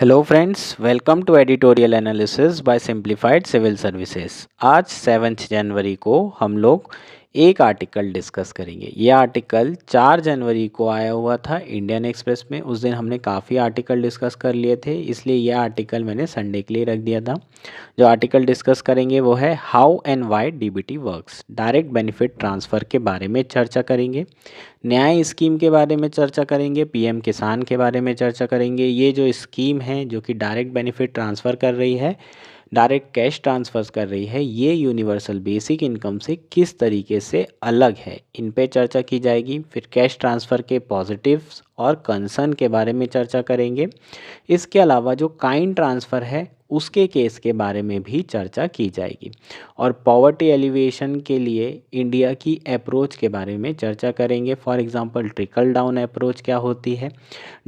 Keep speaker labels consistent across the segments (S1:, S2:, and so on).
S1: Hello friends, welcome to editorial analysis by simplified civil services. आज 7 जनवरी को हम लोग एक आर्टिकल डिस्कस करेंगे। ये आर्टिकल 4 जनवरी को आया हुआ था इंडियन एक्सप्रेस में। उस दिन हमने काफ़ी आर्टिकल डिस्कस कर लिए थे, इसलिए यह आर्टिकल मैंने संडे के लिए रख दिया था। जो आर्टिकल डिस्कस करेंगे वो है how and why DBT works. Direct benefit transfer के बारे में चर्चा करेंगे, न्याय स्कीम के बारे में चर्चा करेंगे, पीएम किसान के बारे में चर्चा करेंगे। ये जो स्कीम है जो कि डायरेक्ट बेनिफिट ट्रांसफ़र कर रही है, डायरेक्ट कैश ट्रांसफर्स कर रही है, ये यूनिवर्सल बेसिक इनकम से किस तरीके से अलग है, इन पे चर्चा की जाएगी। फिर कैश ट्रांसफ़र के पॉजिटिव्स और कंसर्न के बारे में चर्चा करेंगे। इसके अलावा जो काइंड ट्रांसफ़र है उसके केस के बारे में भी चर्चा की जाएगी। और पॉवर्टी एलिवेशन के लिए इंडिया की अप्रोच के बारे में चर्चा करेंगे। For example trickle down approach क्या होती है,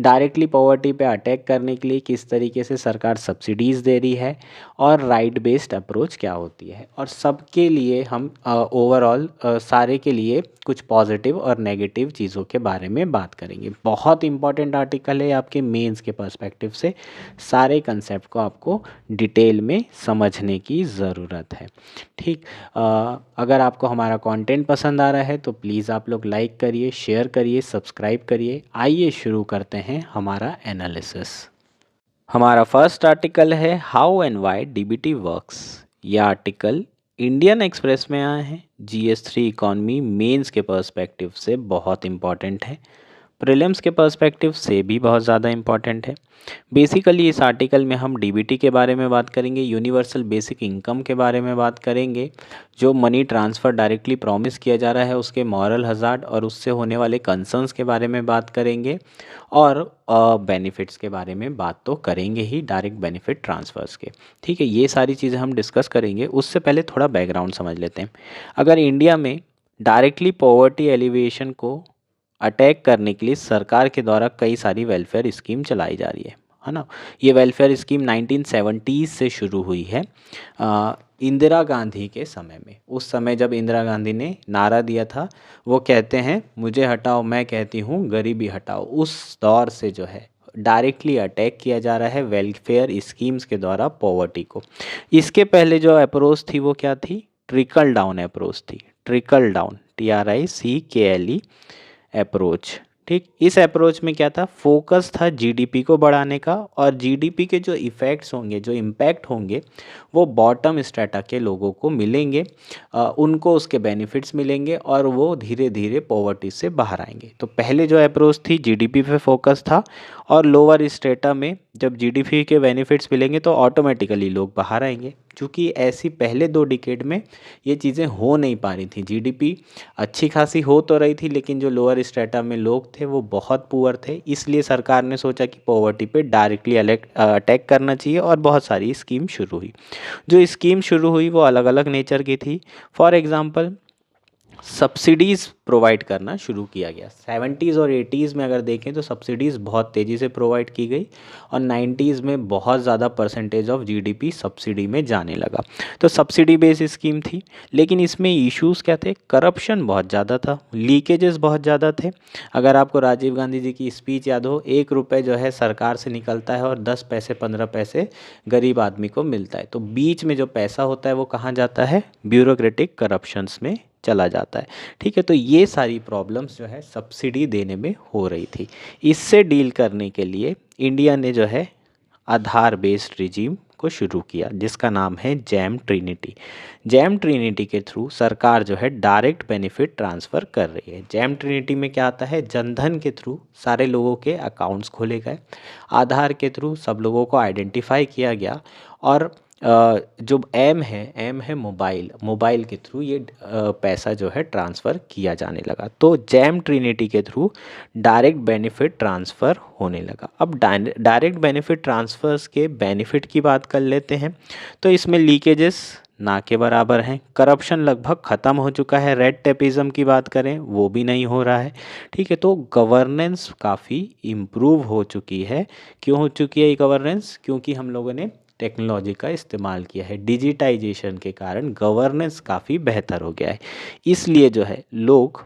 S1: डायरेक्टली पॉवर्टी पे अटैक करने के लिए किस तरीके से सरकार सब्सिडीज़ दे रही है, और राइट बेस्ड अप्रोच क्या होती है। और सबके लिए हम ओवरऑल सारे के लिए कुछ पॉजिटिव और नेगेटिव चीज़ों के बारे में बात करेंगे। बहुत इंपॉर्टेंट आर्टिकल है आपके मेंस के पर्सपेक्टिव से। सारे कंसेप्ट को आपको डिटेल में समझने की ज़रूरत है। ठीक, अगर आपको हमारा कंटेंट पसंद आ रहा है तो प्लीज़ आप लोग लाइक करिए, शेयर करिए, सब्सक्राइब करिए। आइए शुरू करते हैं हमारा एनालिसिस। हमारा फर्स्ट आर्टिकल है how and why DBT works. यह आर्टिकल इंडियन एक्सप्रेस में आया है। जीएस3 इकॉनमी मेंस के पर्सपेक्टिव से बहुत इंपॉर्टेंट है, प्रीलिम्स के पर्सपेक्टिव से भी बहुत ज़्यादा इंपॉर्टेंट है। बेसिकली इस आर्टिकल में हम डीबीटी के बारे में बात करेंगे, यूनिवर्सल बेसिक इनकम के बारे में बात करेंगे, जो मनी ट्रांसफ़र डायरेक्टली प्रॉमिस किया जा रहा है उसके मॉरल हज़ार्ड और उससे होने वाले कंसर्न्स के बारे में बात करेंगे, और बेनिफिट्स के बारे में बात तो करेंगे ही, डायरेक्ट बेनिफिट ट्रांसफ़र्स के। ठीक है, ये सारी चीज़ें हम डिस्कस करेंगे। उससे पहले थोड़ा बैकग्राउंड समझ लेते हैं। अगर इंडिया में डायरेक्टली पॉवर्टी एलिवेशन को अटैक करने के लिए सरकार के द्वारा कई सारी वेलफेयर स्कीम चलाई जा रही है ना। ये वेलफेयर स्कीम 1970s से शुरू हुई है, इंदिरा गांधी के समय में। उस समय जब इंदिरा गांधी ने नारा दिया था, वो कहते हैं मुझे हटाओ मैं कहती हूँ गरीबी हटाओ, उस दौर से जो है डायरेक्टली अटैक किया जा रहा है वेलफेयर स्कीम्स के द्वारा पॉवर्टी को। इसके पहले जो अप्रोच थी वो क्या थी, ट्रिकल डाउन अप्रोच थी। Trickle down, TRICKLE approach. ठीक, इस अप्रोच में क्या था, फोकस था जीडीपी को बढ़ाने का, और जीडीपी के जो इफ़ेक्ट्स होंगे, जो इम्पैक्ट होंगे, वो बॉटम स्ट्रेटा के लोगों को मिलेंगे, उनको उसके बेनिफिट्स मिलेंगे और वो धीरे धीरे पॉवर्टी से बाहर आएंगे। तो पहले जो अप्रोच थी जीडीपी पे फोकस था, और लोअर स्ट्रेटा में जब जीडीपी के बेनिफिट्स मिलेंगे तो ऑटोमेटिकली लोग बाहर आएंगे। क्योंकि ऐसी पहले 2 डिकेड में ये चीज़ें हो नहीं पा रही थी। जीडीपी अच्छी खासी हो तो रही थी, लेकिन जो लोअर स्ट्रेटा में लोग थे वो बहुत पुअर थे। इसलिए सरकार ने सोचा कि पॉवर्टी पे डायरेक्टली अटैक करना चाहिए, और बहुत सारी स्कीम शुरू हुई। जो स्कीम शुरू हुई वो अलग अलग नेचर की थी। फॉर एग्ज़ाम्पल सब्सिडीज़ प्रोवाइड करना शुरू किया गया। 70s और 80s में अगर देखें तो सब्सिडीज़ बहुत तेज़ी से प्रोवाइड की गई, और 90s में बहुत ज़्यादा परसेंटेज ऑफ जीडीपी सब्सिडी में जाने लगा। तो सब्सिडी बेस्ड स्कीम थी, लेकिन इसमें इश्यूज़ क्या थे, करप्शन बहुत ज़्यादा था, लीकेजेस बहुत ज़्यादा थे। अगर आपको राजीव गांधी जी की स्पीच याद हो, 1 रुपये जो है सरकार से निकलता है और 10 पैसे 15 पैसे गरीब आदमी को मिलता है। तो बीच में जो पैसा होता है वो कहाँ जाता है, ब्यूरोक्रेटिक करप्शंस में चला जाता है। ठीक है, तो ये सारी प्रॉब्लम्स जो है सब्सिडी देने में हो रही थी। इससे डील करने के लिए इंडिया ने जो है आधार बेस्ड रिजीम को शुरू किया, जिसका नाम है जैम ट्रिनिटी। जैम ट्रिनिटी के थ्रू सरकार जो है डायरेक्ट बेनिफिट ट्रांसफ़र कर रही है। जैम ट्रिनिटी में क्या आता है, जनधन के थ्रू सारे लोगों के अकाउंट्स खोले गए, आधार के थ्रू सब लोगों को आइडेंटिफाई किया गया, और जो एम है मोबाइल के थ्रू ये पैसा जो है ट्रांसफ़र किया जाने लगा। तो जैम ट्रिनिटी के थ्रू डायरेक्ट बेनिफिट ट्रांसफ़र होने लगा। अब डायरेक्ट बेनिफिट ट्रांसफ़र्स के बेनिफिट की बात कर लेते हैं। तो इसमें लीकेजेस ना के बराबर हैं, करप्शन लगभग ख़त्म हो चुका है, रेड टेपिज़म की बात करें वो भी नहीं हो रहा है। ठीक है, तो गवर्नेंस काफ़ी इम्प्रूव हो चुकी है। क्यों हो चुकी है ये गवर्नेंस, क्योंकि हम लोगों ने टेक्नोलॉजी का इस्तेमाल किया है। डिजिटाइजेशन के कारण गवर्नेंस काफ़ी बेहतर हो गया है। इसलिए जो है लोग,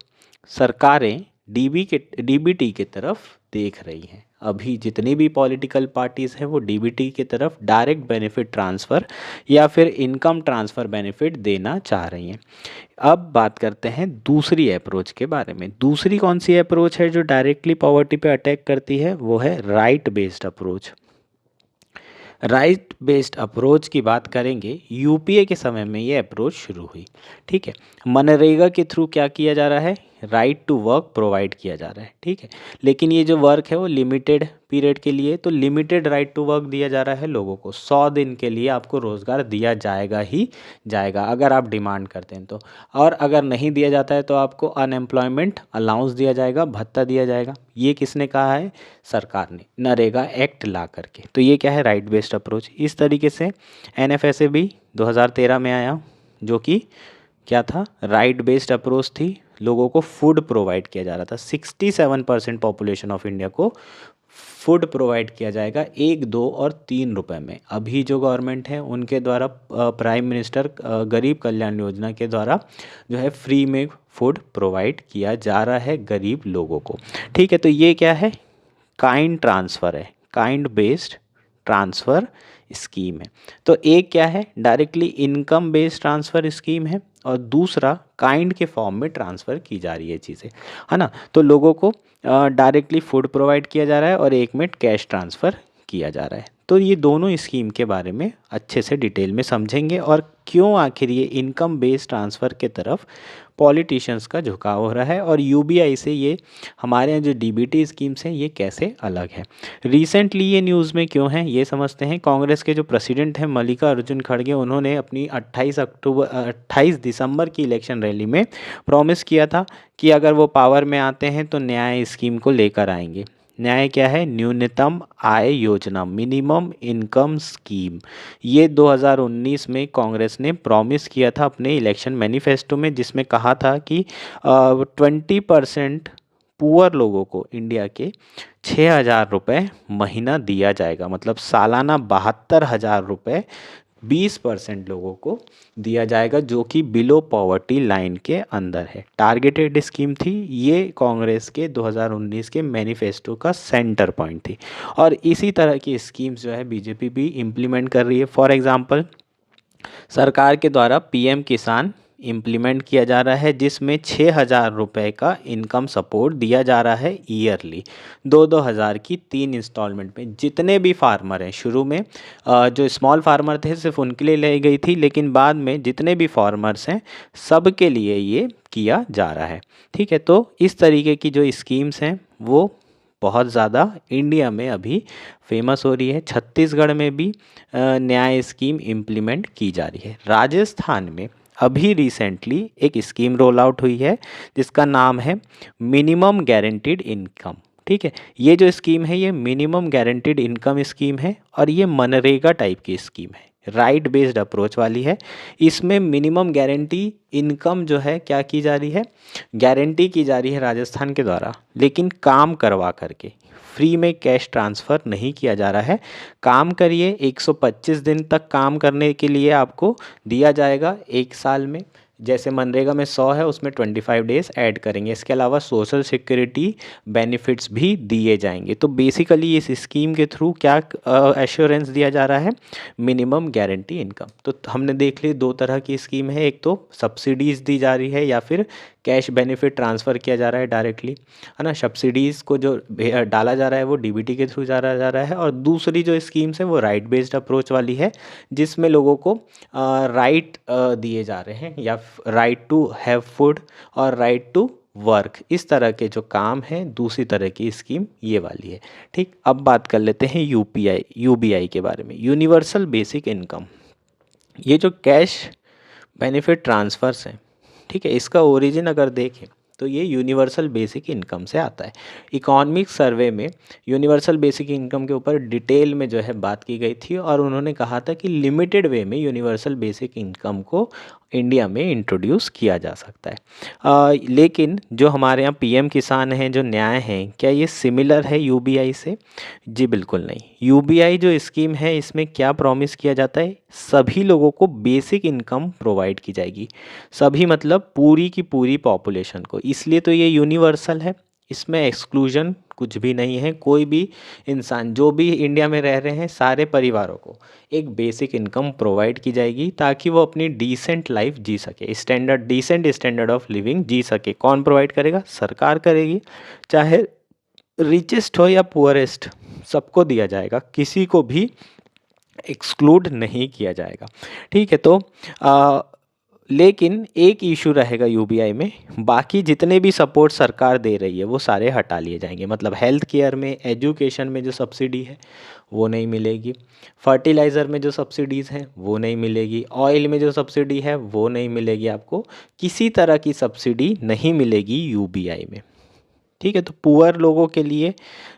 S1: सरकारें डीबीटी की तरफ देख रही हैं। अभी जितनी भी पॉलिटिकल पार्टीज़ हैं वो डीबीटी की तरफ डायरेक्ट बेनिफिट ट्रांसफ़र या फिर इनकम ट्रांसफ़र बेनिफिट देना चाह रही हैं। अब बात करते हैं दूसरी अप्रोच के बारे में। दूसरी कौन सी अप्रोच है जो डायरेक्टली पॉवर्टी पे अटैक करती है? वो है right based approach. Right based approach की बात करेंगे, यूपीए के समय में ये अप्रोच शुरू हुई। ठीक है, मनरेगा के थ्रू क्या किया जा रहा है? राइट टू वर्क प्रोवाइड किया जा रहा है। ठीक है, लेकिन ये जो वर्क है वो लिमिटेड पीरियड के लिए, तो लिमिटेड राइट टू वर्क दिया जा रहा है लोगों को। 100 दिन के लिए आपको रोज़गार दिया जाएगा ही जाएगा अगर आप डिमांड करते हैं तो। और अगर नहीं दिया जाता है तो आपको अनएम्प्लॉयमेंट अलाउंस दिया जाएगा, भत्ता दिया जाएगा। ये किसने कहा है? सरकार ने, नरेगा एक्ट ला करके। तो ये क्या है? Right based approach. इस तरीके से एनएफएसए भी 2013 में आया, जो कि क्या था? राइट बेस्ड अप्रोच थी। लोगों को फूड प्रोवाइड किया जा रहा था। 67% पॉपुलेशन ऑफ इंडिया को फूड प्रोवाइड किया जाएगा 1, 2 और 3 रुपए में। अभी जो गवर्नमेंट है उनके द्वारा प्राइम मिनिस्टर गरीब कल्याण योजना के द्वारा जो है फ्री में फूड प्रोवाइड किया जा रहा है गरीब लोगों को। ठीक है, तो ये क्या है? काइंड ट्रांसफ़र है, काइंड बेस्ड ट्रांसफ़र स्कीम है। तो एक क्या है? Directly income based transfer scheme है, और दूसरा काइंड के फॉर्म में ट्रांसफ़र की जा रही है चीज़ें, है ना। तो लोगों को डायरेक्टली फूड प्रोवाइड किया जा रहा है और एक में कैश ट्रांसफ़र किया जा रहा है। तो ये दोनों स्कीम के बारे में अच्छे से डिटेल में समझेंगे और क्यों आखिर ये इनकम बेस्ड ट्रांसफ़र के तरफ पॉलिटिशियंस का झुकाव हो रहा है, और यूबीआई से ये हमारे यहाँ जो डीबीटी स्कीम्स हैं ये कैसे अलग है। रिसेंटली ये न्यूज़ में क्यों है ये समझते हैं। कांग्रेस के जो प्रेसिडेंट हैं मल्लिकार्जुन खड़गे, उन्होंने अपनी 28 दिसंबर की इलेक्शन रैली में प्रॉमिस किया था कि अगर वो पावर में आते हैं तो न्याय स्कीम को लेकर आएंगे। न्याय क्या है? न्यूनतम आय योजना, मिनिमम इनकम स्कीम। ये 2019 में कांग्रेस ने प्रॉमिस किया था अपने इलेक्शन मैनिफेस्टो में, जिसमें कहा था कि 20% पुअर लोगों को इंडिया के 6,000 रुपये महीना दिया जाएगा, मतलब सालाना 72,000 रुपये 20% लोगों को दिया जाएगा, जो कि बिलो पॉवर्टी लाइन के अंदर है। टारगेटेड स्कीम थी ये, कांग्रेस के 2019 के मैनिफेस्टो का सेंटर पॉइंट थी, और इसी तरह की स्कीम्स जो है बीजेपी भी इम्प्लीमेंट कर रही है। फॉर एग्जांपल, सरकार के द्वारा पीएम किसान इम्प्लीमेंट किया जा रहा है, जिसमें 6,000 रुपये का इनकम सपोर्ट दिया जा रहा है ईयरली, 2-2 हज़ार की 3 इंस्टॉलमेंट में। जितने भी फार्मर हैं, शुरू में जो स्मॉल फार्मर थे सिर्फ उनके लिए लाई गई थी, लेकिन बाद में जितने भी फार्मर्स हैं सब के लिए ये किया जा रहा है। ठीक है, तो इस तरीके की जो स्कीम्स हैं वो बहुत ज़्यादा इंडिया में अभी फेमस हो रही है। छत्तीसगढ़ में भी न्याय स्कीम इम्प्लीमेंट की जा रही है। राजस्थान में अभी रिसेंटली एक स्कीम रोल आउट हुई है जिसका नाम है मिनिमम गारंटीड इनकम। ठीक है, ये जो स्कीम है ये मिनिमम गारंटीड इनकम स्कीम है, और ये मनरेगा टाइप की स्कीम है, राइट बेस्ड अप्रोच वाली है। इसमें मिनिमम गारंटी इनकम जो है क्या की जा रही है? गारंटी की जा रही है राजस्थान के द्वारा, लेकिन काम करवा करके, फ्री में कैश ट्रांसफ़र नहीं किया जा रहा है। काम करिए, 125 दिन तक काम करने के लिए आपको दिया जाएगा 1 साल में। जैसे मनरेगा में 100 है, उसमें 25 डेज़ ऐड करेंगे। इसके अलावा सोशल सिक्योरिटी बेनिफिट्स भी दिए जाएंगे। तो बेसिकली इस स्कीम के थ्रू क्या एश्योरेंस दिया जा रहा है? Minimum guarantee income. तो हमने देख ली 2 तरह की स्कीम है, एक तो सब्सिडीज़ दी जा रही है या फिर कैश बेनिफिट ट्रांसफ़र किया जा रहा है डायरेक्टली, है ना। सब्सिडीज़ को जो डाला जा रहा है वो डीबीटी के थ्रू जा रहा है, और दूसरी जो स्कीम्स है वो राइट बेस्ड अप्रोच वाली है, जिसमें लोगों को राइट दिए जा रहे हैं, या राइट टू हैव फूड और राइट टू वर्क। इस तरह के जो काम हैं, दूसरी तरह की स्कीम ये वाली है। ठीक, अब बात कर लेते हैं यूबीआई के बारे में, यूनिवर्सल बेसिक इनकम। ये जो कैश बेनिफिट ट्रांसफ़र्स हैं, ठीक है, इसका ओरिजिन अगर देखें तो ये यूनिवर्सल बेसिक इनकम से आता है। इकोनॉमिक सर्वे में यूनिवर्सल बेसिक इनकम के ऊपर डिटेल में जो है बात की गई थी, और उन्होंने कहा था कि लिमिटेड वे में यूनिवर्सल बेसिक इनकम को इंडिया में इंट्रोड्यूस किया जा सकता है। लेकिन जो हमारे यहाँ पीएम किसान हैं, जो न्याय हैं, क्या ये सिमिलर है यूबीआई से? जी बिल्कुल नहीं। यूबीआई जो स्कीम है इसमें क्या प्रॉमिस किया जाता है? सभी लोगों को बेसिक इनकम प्रोवाइड की जाएगी। सभी मतलब पूरी की पूरी पॉपुलेशन को, इसलिए तो ये यूनिवर्सल है। इसमें एक्सक्लूजन कुछ भी नहीं है। कोई भी इंसान जो भी इंडिया में रह रहे हैं सारे परिवारों को एक बेसिक इनकम प्रोवाइड की जाएगी ताकि वो अपनी डिसेंट लाइफ जी सके, डिसेंट स्टैंडर्ड ऑफ लिविंग जी सके। कौन प्रोवाइड करेगा? सरकार करेगी। चाहे रिचेस्ट हो या पुअरेस्ट, सबको दिया जाएगा, किसी को भी एक्सक्लूड नहीं किया जाएगा। ठीक है, तो लेकिन एक इशू रहेगा यूबीआई में, बाकी जितने भी सपोर्ट सरकार दे रही है वो सारे हटा लिए जाएंगे। मतलब हेल्थ केयर में, एजुकेशन में जो सब्सिडी है वो नहीं मिलेगी, फर्टिलाइज़र में जो सब्सिडीज़ हैं वो नहीं मिलेगी, ऑयल में जो सब्सिडी है वो नहीं मिलेगी, आपको किसी तरह की सब्सिडी नहीं मिलेगी यूबीआई में। ठीक है, तो पुअर लोगों के लिए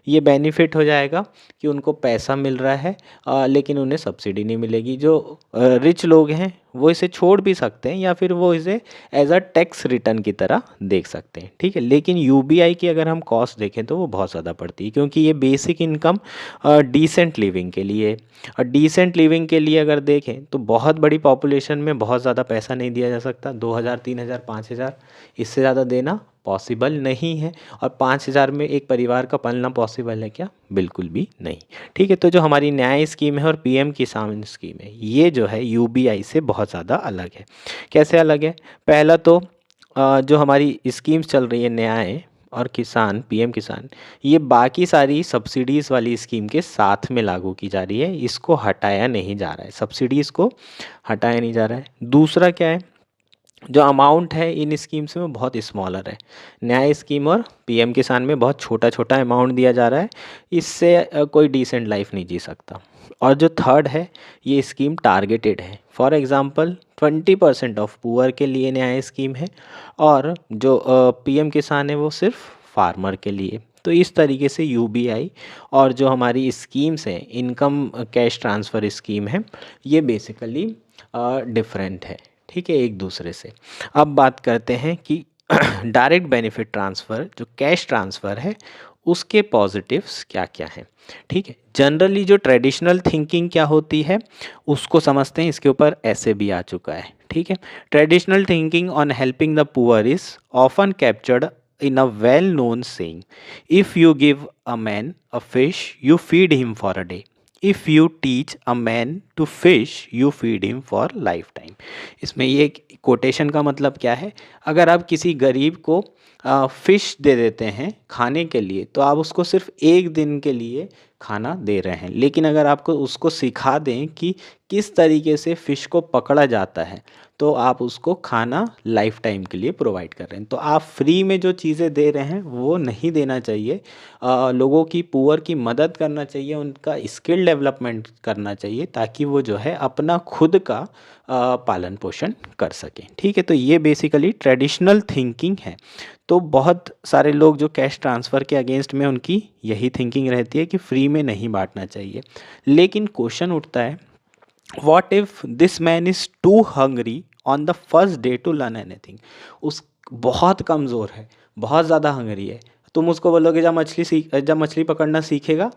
S1: ये बेनिफिट हो जाएगा कि उनको पैसा मिल रहा है, लेकिन उन्हें सब्सिडी नहीं मिलेगी। जो रिच लोग हैं वो इसे छोड़ भी सकते हैं या फिर वो इसे एज अ टैक्स रिटर्न की तरह देख सकते हैं। ठीक है, लेकिन यूबीआई की अगर हम कॉस्ट देखें तो वो बहुत ज़्यादा पड़ती है, क्योंकि ये बेसिक इनकम डिसेंट लिविंग के लिए। और डिसेंट लिविंग के लिए अगर देखें तो बहुत बड़ी पॉपुलेशन में बहुत ज़्यादा पैसा नहीं दिया जा सकता। 2,000, 3,000, 5,000, इससे ज़्यादा देना पॉसिबल नहीं है। और 5,000 में एक परिवार का पलना पॉसिबल है क्या? बिल्कुल भी नहीं। ठीक है, तो जो हमारी न्याय स्कीम है और पीएम किसान स्कीम है, ये जो है यूबीआई से बहुत ज़्यादा अलग है। कैसे अलग है? पहला तो जो हमारी स्कीम्स चल रही है न्याय और किसान, पीएम किसान, ये बाकी सारी सब्सिडीज़ वाली स्कीम के साथ में लागू की जा रही है, इसको हटाया नहीं जा रहा है, सब्सिडीज़ को हटाया नहीं जा रहा है। दूसरा क्या है, जो अमाउंट है इन स्कीम्स में बहुत स्मॉलर है। न्याय स्कीम और पीएम किसान में बहुत छोटा छोटा अमाउंट दिया जा रहा है, इससे कोई डिसेंट लाइफ नहीं जी सकता। और जो थर्ड है, ये स्कीम टारगेटेड है। फॉर एग्ज़ाम्पल 20% ऑफ पुअर के लिए न्याय स्कीम है, और जो पीएम किसान है वो सिर्फ फार्मर के लिए। तो इस तरीके से यूबीआई और जो हमारी स्कीम्स हैं, इनकम कैश ट्रांसफ़र स्कीम है, ये बेसिकली डिफरेंट है। ठीक है, एक दूसरे से। अब बात करते हैं कि डायरेक्ट बेनिफिट ट्रांसफ़र, जो कैश ट्रांसफ़र है, उसके पॉजिटिव्स क्या क्या हैं। ठीक है, जनरली जो ट्रेडिशनल थिंकिंग क्या होती है उसको समझते हैं, इसके ऊपर ऐसे भी आ चुका है। ठीक है, traditional thinking on helping the poor is often captured in a well known saying, if you give a man a fish you feed him for a day, if you teach a man to fish you feed him for lifetime। इसमें ये quotation का मतलब क्या है? अगर आप किसी गरीब को फ़िश दे देते हैं खाने के लिए तो आप उसको सिर्फ एक दिन के लिए खाना दे रहे हैं, लेकिन अगर आपको उसको सिखा दें कि किस तरीके से फ़िश को पकड़ा जाता है तो आप उसको खाना लाइफ टाइम के लिए प्रोवाइड कर रहे हैं। तो आप फ्री में जो चीज़ें दे रहे हैं वो नहीं देना चाहिए। लोगों की, पुअर की मदद करना चाहिए, उनका स्किल डेवलपमेंट करना चाहिए ताकि वो जो है अपना खुद का पालन पोषण कर सकें। ठीक है, तो ये बेसिकली ट्रेडिशनल थिंकिंग है। तो बहुत सारे लोग जो कैश ट्रांसफ़र के अगेंस्ट में, उनकी यही थिंकिंग रहती है कि फ्री में नहीं बांटना चाहिए। लेकिन क्वेश्चन उठता है, what if this man is too hungry on the first day to learn anything? उस बहुत कमज़ोर है, बहुत ज़्यादा हंगरी है, तुम उसको बोलोगे जब मछली पकड़ना सीखेगा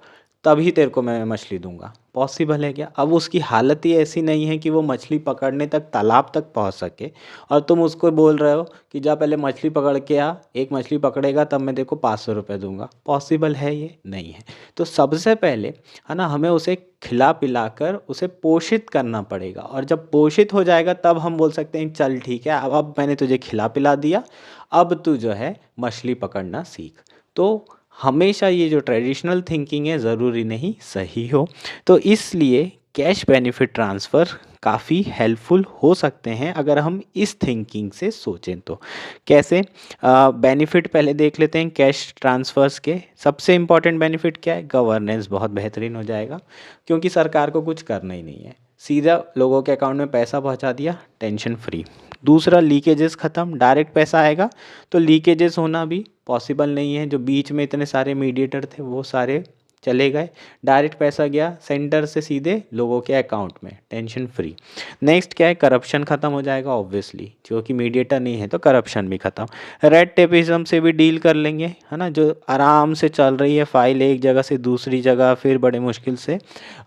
S1: तभी तेरे को मैं मछली दूंगा, पॉसिबल है क्या? अब उसकी हालत ही ऐसी नहीं है कि वो मछली पकड़ने तक, तालाब तक पहुंच सके, और तुम उसको बोल रहे हो कि जा पहले मछली पकड़ के आ, एक मछली पकड़ेगा तब मैं तेरे को 500 रुपये दूंगा। पॉसिबल है? ये नहीं है। तो सबसे पहले है ना, हमें उसे खिला पिला कर उसे पोषित करना पड़ेगा, और जब पोषित हो जाएगा तब हम बोल सकते हैं चल ठीक है, अब मैंने तुझे खिला पिला दिया, अब तू जो है मछली पकड़ना सीख। तो हमेशा ये जो ट्रेडिशनल थिंकिंग है ज़रूरी नहीं सही हो। तो इसलिए कैश बेनिफिट ट्रांसफ़र काफ़ी हेल्पफुल हो सकते हैं अगर हम इस थिंकिंग से सोचें तो। कैसे? बेनिफिट पहले देख लेते हैं कैश ट्रांसफ़र्स के। सबसे इम्पॉर्टेंट बेनिफिट क्या है? गवर्नेंस बहुत बेहतरीन हो जाएगा, क्योंकि सरकार को कुछ करना ही नहीं है, सीधा लोगों के अकाउंट में पैसा पहुंचा दिया, टेंशन फ्री। दूसरा, लीकेजेस ख़त्म, डायरेक्ट पैसा आएगा तो लीकेजेस होना भी पॉसिबल नहीं है। जो बीच में इतने सारे मीडिएटर थे वो सारे चले गए, डायरेक्ट पैसा गया सेंटर से सीधे लोगों के अकाउंट में, टेंशन फ्री। नेक्स्ट क्या है, करप्शन खत्म हो जाएगा ऑब्वियसली, क्योंकि मीडिएटर नहीं है तो करप्शन भी खत्म। रेड टेपिज्म से भी डील कर लेंगे, है ना, जो आराम से चल रही है फाइल एक जगह से दूसरी जगह, फिर बड़े मुश्किल से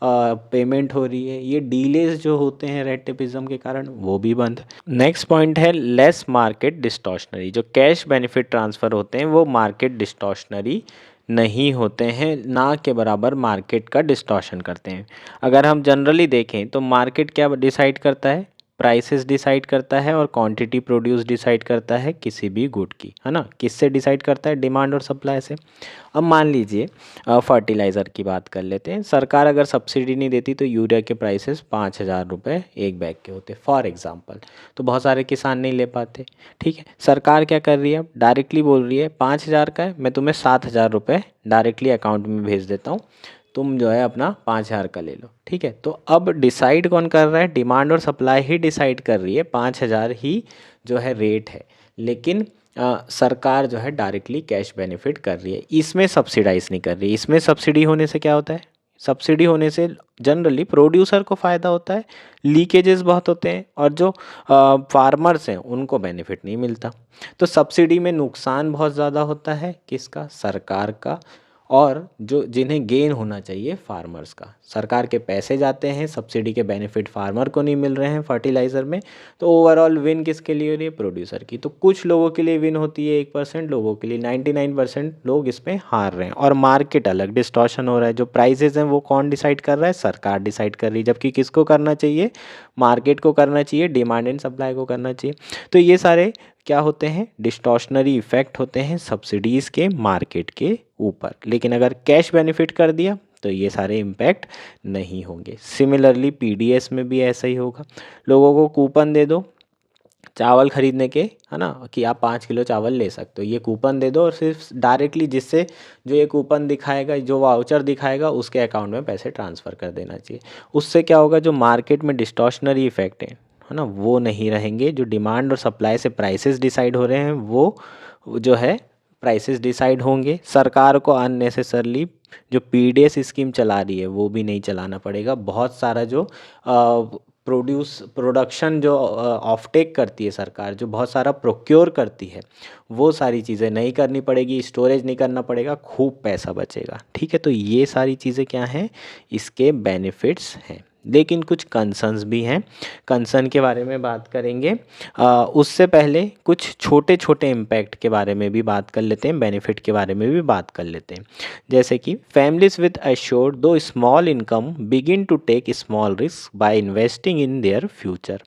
S1: पेमेंट हो रही है, ये डीलेज जो होते हैं रेड टेपिज्म के कारण वो भी बंद। नेक्स्ट पॉइंट है लेस मार्केट डिस्टॉर्शनरी। जो कैश बेनिफिट ट्रांसफ़र होते हैं वो मार्केट डिस्टॉर्शनरी नहीं होते हैं, ना के बराबर मार्केट का डिस्टॉर्शन करते हैं। अगर हम जनरली देखें तो मार्केट क्या डिसाइड करता है, प्राइसेस डिसाइड करता है और क्वांटिटी प्रोड्यूस डिसाइड करता है किसी भी गुड की, है ना। किससे डिसाइड करता है, डिमांड और सप्लाई से। अब मान लीजिए फर्टिलाइज़र की बात कर लेते हैं, सरकार अगर सब्सिडी नहीं देती तो यूरिया के प्राइसेस 5,000 रुपये एक बैग के होते फॉर एग्जांपल, तो बहुत सारे किसान नहीं ले पाते। ठीक है, सरकार क्या कर रही है, अब डायरेक्टली बोल रही है 5,000 का है, मैं तुम्हें 7,000 रुपये डायरेक्टली अकाउंट में भेज देता हूँ, तुम जो है अपना 5,000 का ले लो। ठीक है, तो अब डिसाइड कौन कर रहा है, डिमांड और सप्लाई ही डिसाइड कर रही है, 5,000 ही जो है रेट है, लेकिन सरकार जो है डायरेक्टली कैश बेनिफिट कर रही है, इसमें सब्सिडाइज नहीं कर रही। इसमें सब्सिडी होने से क्या होता है, सब्सिडी होने से जनरली प्रोड्यूसर को फ़ायदा होता है, लीकेजेस बहुत होते हैं, और जो फार्मर्स हैं उनको बेनिफिट नहीं मिलता। तो सब्सिडी में नुकसान बहुत ज़्यादा होता है, किसका, सरकार का, और जो जिन्हें गेन होना चाहिए फार्मर्स का। सरकार के पैसे जाते हैं, सब्सिडी के बेनिफिट फार्मर को नहीं मिल रहे हैं फर्टिलाइज़र में, तो ओवरऑल विन किसके लिए हो रही है, प्रोड्यूसर की। तो कुछ लोगों के लिए विन होती है 1% लोगों के लिए, 99% लोग इसमें हार रहे हैं, और मार्केट अलग डिस्टॉर्शन हो रहा है। जो प्राइजेज़ हैं वो कौन डिसाइड कर रहा है, सरकार डिसाइड कर रही है, जबकि किसको करना चाहिए, मार्केट को करना चाहिए, डिमांड एंड सप्लाई को करना चाहिए। तो ये सारे क्या होते हैं, डिस्टॉर्शनरी इफेक्ट होते हैं सब्सिडीज़ के मार्केट के ऊपर। लेकिन अगर कैश बेनिफिट कर दिया तो ये सारे इम्पैक्ट नहीं होंगे। सिमिलरली पीडीएस में भी ऐसा ही होगा, लोगों को कूपन दे दो चावल खरीदने के, है ना, कि आप 5 किलो चावल ले सकते हो, ये कूपन दे दो, और सिर्फ डायरेक्टली जिससे जो ये कूपन दिखाएगा, जो वाउचर दिखाएगा, उसके अकाउंट में पैसे ट्रांसफ़र कर देना चाहिए। उससे क्या होगा, जो मार्केट में डिस्टॉर्शनरी इफेक्ट है ना, वो नहीं रहेंगे। जो डिमांड और सप्लाई से प्राइसेस डिसाइड हो रहे हैं वो जो है प्राइसेस डिसाइड होंगे। सरकार को अननेसेसरली जो पीडीएस स्कीम चला रही है वो भी नहीं चलाना पड़ेगा। बहुत सारा जो प्रोडक्शन जो ऑफटेक करती है सरकार, जो बहुत सारा प्रोक्योर करती है, वो सारी चीज़ें नहीं करनी पड़ेगी, स्टोरेज नहीं करना पड़ेगा, खूब पैसा बचेगा। ठीक है, तो ये सारी चीज़ें क्या हैं, इसके बेनिफिट्स हैं। लेकिन कुछ कंसर्न्स भी हैं, कंसर्न के बारे में बात करेंगे। उससे पहले कुछ छोटे छोटे इम्पैक्ट के बारे में भी बात कर लेते हैं, बेनिफिट के बारे में भी बात कर लेते हैं। जैसे कि families with assured do small income begin to take small risk by investing in their future,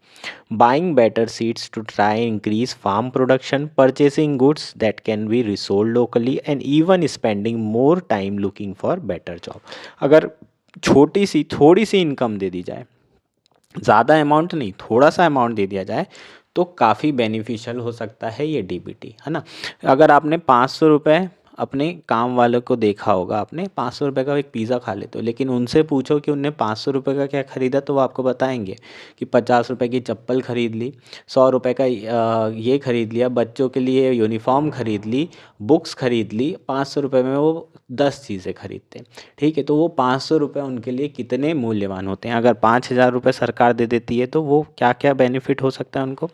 S1: buying better seeds to try increase farm production, purchasing goods that can be resold locally, and even spending more time looking for better job. अगर छोटी सी थोड़ी सी income दे दी जाए, ज़्यादा amount नहीं, थोड़ा सा amount दे दिया जाए, तो काफ़ी बेनिफिशियल हो सकता है ये डीबीटी, है ना। अगर आपने 500 रुपये अपने काम वालों को देखा होगा, आपने 500 रुपये का एक पिज़्ज़ा खा लेते हो, लेकिन उनसे पूछो कि उनने 500 रुपये का क्या ख़रीदा, तो वो आपको बताएंगे कि 50 रुपये की चप्पल ख़रीद ली, 100 रुपये का ये ख़रीद लिया, बच्चों के लिए यूनिफॉर्म ख़रीद ली, बुक्स ख़रीद ली। 500 रुपये में वो 10 चीज़ें खरीदते हैं। ठीक है, तो वो 500 रुपये उनके लिए कितने मूल्यवान होते हैं। अगर 5,000 रुपये सरकार दे देती है तो वो क्या क्या बेनिफिट हो सकता है उनको,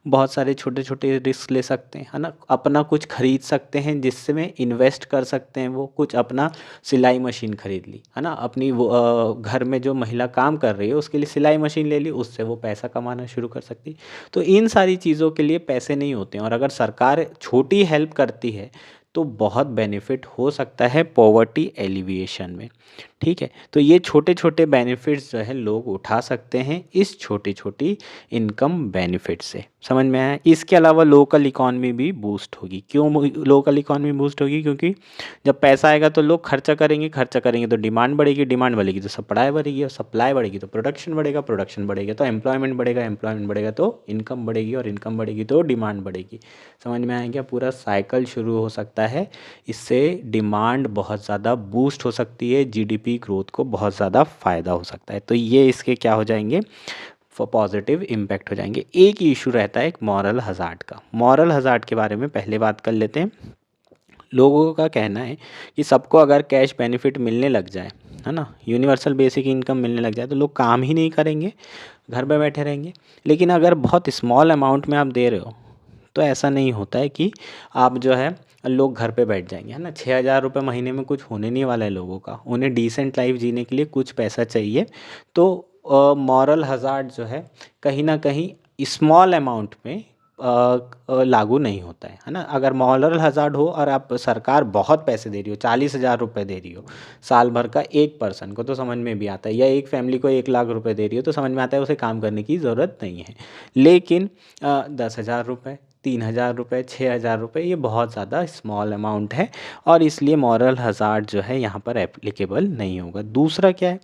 S1: बहुत सारे छोटे छोटे रिस्क ले सकते हैं, है ना, अपना कुछ खरीद सकते हैं जिससे में इन्वेस्ट कर सकते हैं। वो कुछ अपना सिलाई मशीन खरीद ली, है ना, अपनी वो घर में जो महिला काम कर रही है उसके लिए सिलाई मशीन ले ली, उससे वो पैसा कमाना शुरू कर सकती। तो इन सारी चीज़ों के लिए पैसे नहीं होते हैं, और अगर सरकार छोटी हेल्प करती है तो बहुत बेनिफिट हो सकता है पॉवर्टी एलिविएशन में। ठीक है, तो ये छोटे छोटे बेनिफिट्स जो है लोग उठा सकते हैं इस छोटी छोटी इनकम बेनिफिट से। समझ में आया। इसके अलावा लोकल इकॉनमी भी बूस्ट होगी। क्यों लोकल इकॉनमी बूस्ट होगी, क्योंकि जब पैसा आएगा तो लोग खर्चा करेंगे, खर्चा करेंगे तो डिमांड बढ़ेगी, डिमांड बढ़ेगी तो सप्लाई बढ़ेगी, और सप्लाई बढ़ेगी तो प्रोडक्शन बढ़ेगा, प्रोडक्शन बढ़ेगा तो एम्प्लॉयमेंट बढ़ेगा, एम्प्लॉयमेंट बढ़ेगा तो इनकम बढ़ेगी, और इनकम बढ़ेगी तो डिमांड बढ़ेगी। समझ में आएगा, पूरा साइकिल शुरू हो सकता है। इससे डिमांड बहुत ज़्यादा बूस्ट हो सकती है, जीडीपी ग्रोथ को बहुत ज़्यादा फ़ायदा हो सकता है। तो ये इसके क्या हो जाएंगे, पॉजिटिव इम्पैक्ट हो जाएंगे। एक ही इशू रहता है एक मॉरल हज़ार्ड का। मॉरल हज़ार्ड के बारे में पहले बात कर लेते हैं। लोगों का कहना है कि सबको अगर कैश बेनिफिट मिलने लग जाए, है ना, यूनिवर्सल बेसिक इनकम मिलने लग जाए, तो लोग काम ही नहीं करेंगे, घर पे बैठे रहेंगे। लेकिन अगर बहुत स्मॉल अमाउंट में आप दे रहे हो तो ऐसा नहीं होता है कि आप जो है लोग घर पे बैठ जाएंगे, है ना। 6,000 रुपये महीने में कुछ होने नहीं वाला है लोगों का, उन्हें डिसेंट लाइफ जीने के लिए कुछ पैसा चाहिए। तो मॉरल हज़ार्ड जो है कहीं ना कहीं स्मॉल अमाउंट में लागू नहीं होता है ना। अगर मॉरल हज़ार्ड हो और आप सरकार बहुत पैसे दे रही हो, 40,000 रुपये दे रही हो साल भर का एक पर्सन को, तो समझ में भी आता है, या एक फैमिली को 1,00,000 रुपये दे रही हो तो समझ में आता है उसे काम करने की ज़रूरत नहीं है। लेकिन 10,000 रुपये, 3,000 रुपये, 6,000 रुपये, ये बहुत ज़्यादा स्मॉल अमाउंट है और इसलिए मॉरल हज़ार्ड जो है यहाँ पर एप्लीकेबल नहीं होगा। दूसरा क्या है,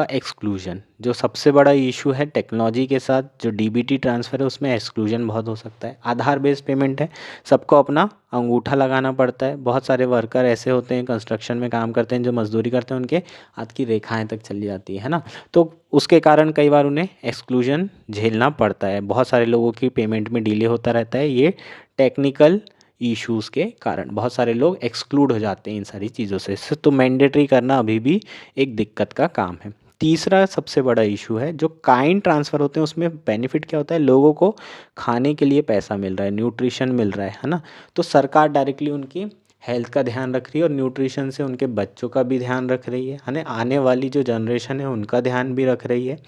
S1: एक्सक्लूजन। जो सबसे बड़ा इशू है टेक्नोलॉजी के साथ, जो डीबीटी ट्रांसफ़र है उसमें एक्सक्लूजन बहुत हो सकता है। आधार बेस्ड पेमेंट है, सबको अपना अंगूठा लगाना पड़ता है। बहुत सारे वर्कर ऐसे होते हैं, कंस्ट्रक्शन में काम करते हैं, जो मजदूरी करते हैं, उनके हाथ की रेखाएं तक चली जाती है ना। तो उसके कारण कई बार उन्हें एक्सक्लूजन झेलना पड़ता है। बहुत सारे लोगों की पेमेंट में डिले होता रहता है, ये टेक्निकल इश्यूज़ के कारण बहुत सारे लोग एक्सक्लूड हो जाते हैं इन सारी चीज़ों से। तो मैंडेटरी करना अभी भी एक दिक्कत का काम है। तीसरा सबसे बड़ा इशू है जो काइंड ट्रांसफ़र होते हैं, उसमें बेनिफिट क्या होता है, लोगों को खाने के लिए पैसा मिल रहा है, न्यूट्रिशन मिल रहा है ना। तो सरकार डायरेक्टली उनकी हेल्थ का ध्यान रख रही है और न्यूट्रिशन से उनके बच्चों का भी ध्यान रख रही है ना। आने वाली जो जनरेशन है उनका ध्यान भी रख रही है।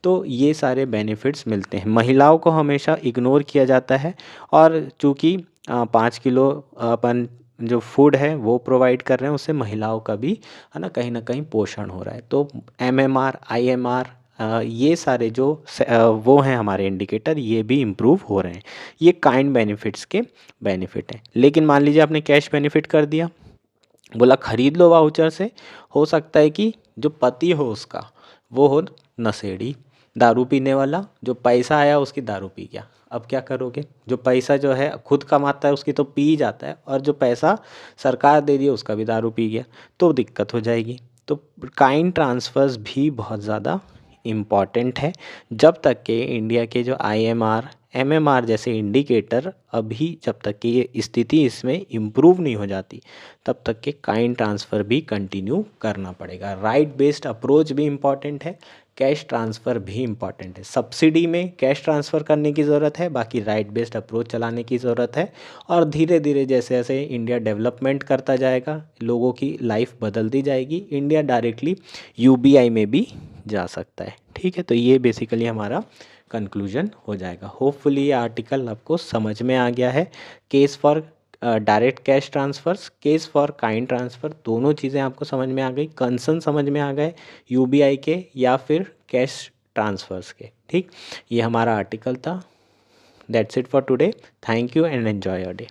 S1: तो ये सारे बेनिफिट्स मिलते हैं। महिलाओं को हमेशा इग्नोर किया जाता है और चूँकि 5 किलो अपन जो फूड है वो प्रोवाइड कर रहे हैं, उससे महिलाओं का भी, है ना कहीं पोषण हो रहा है। तो MMR, IMR, ये सारे जो वो हैं हमारे इंडिकेटर, ये भी इम्प्रूव हो रहे हैं। ये काइंड बेनिफिट्स के बेनिफिट हैं। लेकिन मान लीजिए आपने कैश बेनिफिट कर दिया, बोला खरीद लो वाउचर से, हो सकता है कि जो पति हो उसका वो हो नशेड़ी, दारू पीने वाला, जो पैसा आया उसकी दारू पी गया। अब क्या करोगे, जो पैसा जो है खुद कमाता है उसकी तो पी ही जाता है, और जो पैसा सरकार दे रही है उसका भी दारू पी गया, तो दिक्कत हो जाएगी। तो काइंड ट्रांसफ़र्स भी बहुत ज़्यादा इम्पॉर्टेंट है। जब तक के इंडिया के जो IMR, MMR जैसे इंडिकेटर अभी जब तक कि ये स्थिति इसमें इम्प्रूव नहीं हो जाती, तब तक के काइंड ट्रांसफ़र भी कंटिन्यू करना पड़ेगा। राइट बेस्ड अप्रोच भी इम्पॉर्टेंट है, कैश ट्रांसफ़र भी इम्पॉर्टेंट है। सब्सिडी में कैश ट्रांसफ़र करने की ज़रूरत है, बाकी राइट बेस्ड अप्रोच चलाने की ज़रूरत है। और धीरे धीरे जैसे जैसे इंडिया डेवलपमेंट करता जाएगा, लोगों की लाइफ बदलती जाएगी, इंडिया डायरेक्टली UBI में भी जा सकता है। ठीक है, तो ये बेसिकली हमारा कंक्लूजन हो जाएगा। होपफुली ये आर्टिकल आपको समझ में आ गया है। Case for direct cash transfers, case for kind transfer, दोनों चीज़ें आपको समझ में आ गई, कंसर्न समझ में आ गए UBI के या फिर कैश ट्रांसफ़र्स के। ठीक, ये हमारा आर्टिकल था। That's it for today. Thank you and enjoy your day.